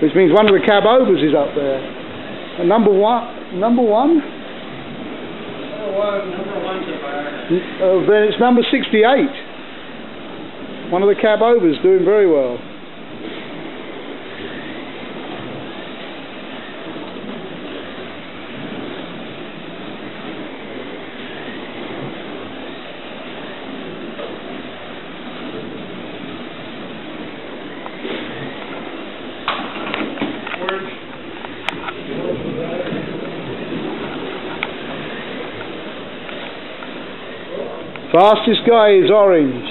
which means one of the cab overs is up there. And number one? Number one's a fire. Then it's number 68. One of the cab overs doing very well. Fastest guy is orange.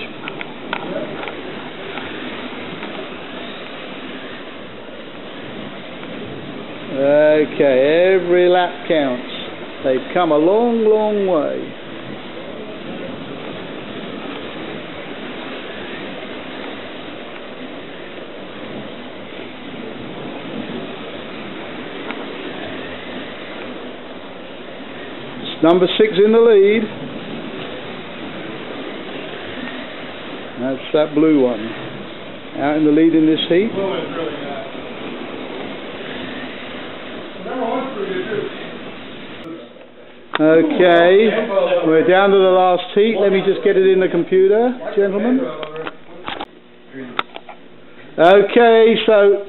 Okay, every lap counts. They've come a long, long way. It's number 6 in the lead. That's that blue one. Out in the lead in this heat. Okay, we're down to the last heat. Let me just get it in the computer, gentlemen. Okay, so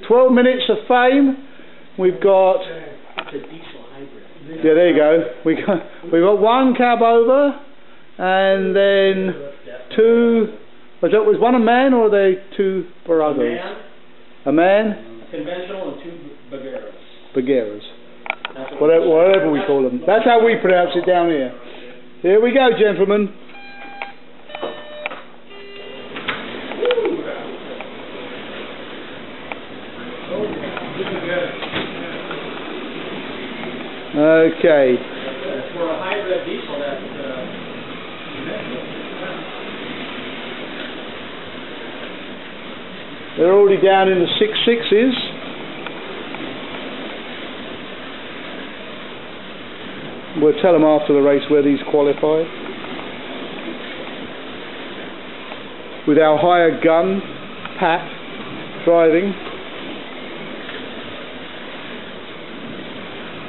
12 minutes of fame. We've got. Yeah, there you go. We've got one cab over, and then 2. Was one a man or are they 2 Baragos? A man? A conventional and 2 Bagueras. Bagueras. Whatever we call them. That's how we pronounce it down here. Here we go, gentlemen. Okay. For a hybrid diesel, they're already down in the 6.6s. We'll tell them after the race where these qualify. With our hired gun, Pat, driving.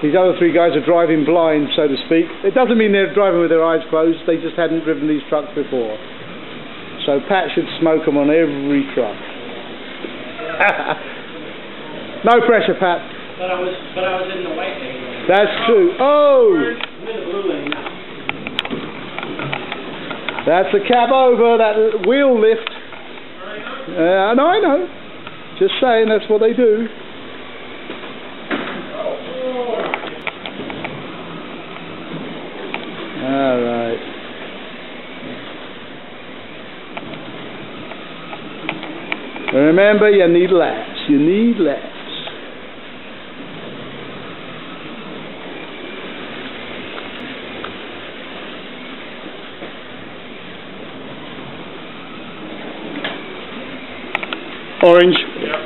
These other 3 guys are driving blind, so to speak. It doesn't mean they're driving with their eyes closed, they just hadn't driven these trucks before. So Pat should smoke them on every truck. No pressure, Pat. But I was in the white lane. That's true. Oh! I'm in the blue lane now. That's a cab over, that wheel lift. No, I know. Just saying, that's what they do. All right. Remember, you need laps. You need laps. Orange. Yep.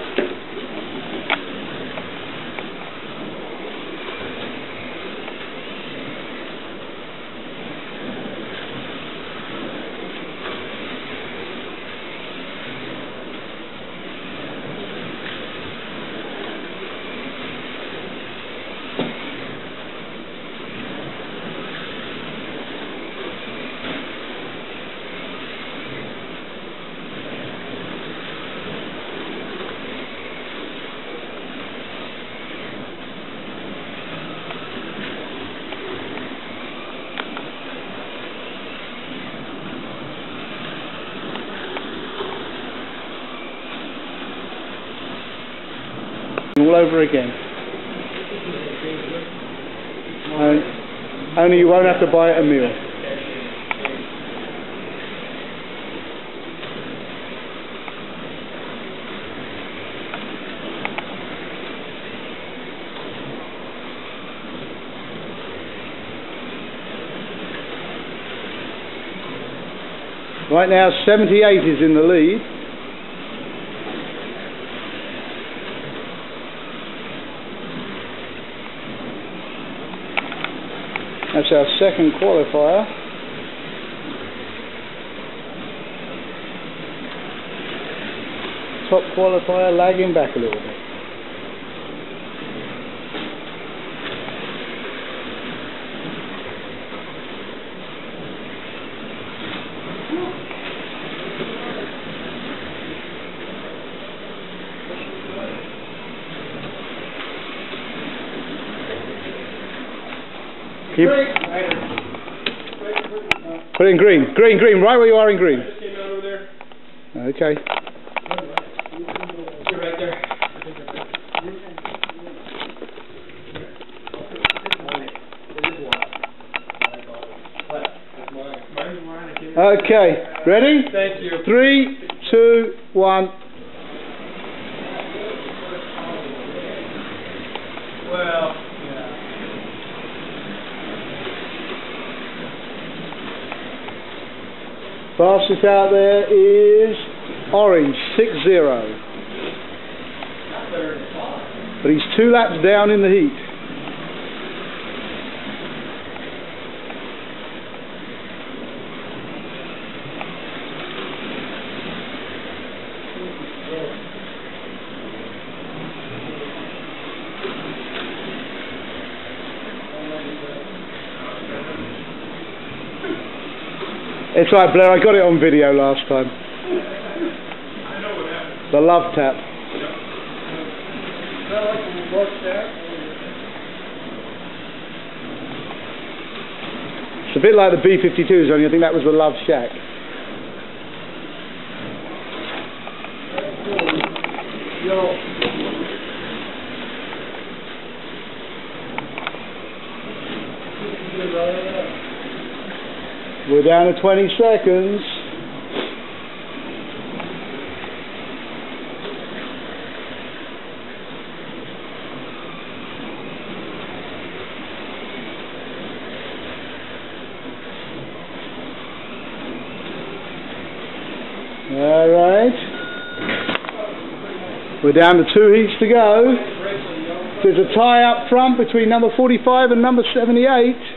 All over again. Only you won't have to buy it a meal. Right now 78 is in the lead. That's our second qualifier. top qualifier lagging back a little bit. Keep put it in green. Green, right where you are in green. I just came out over there. Okay. You're right there. Okay, ready? Thank you. 3, 2, 1. Well, Fastest out there is orange, 6-0. But he's 2 laps down in the heat. It's right, Blair, I got it on video last time. I know what happened. The love tap. It's a bit like the B-52s, only I think that was the Love Shack. We're down to 20 seconds. All right. We're down to 2 heats to go. There's a tie up front between number 45 and number 78.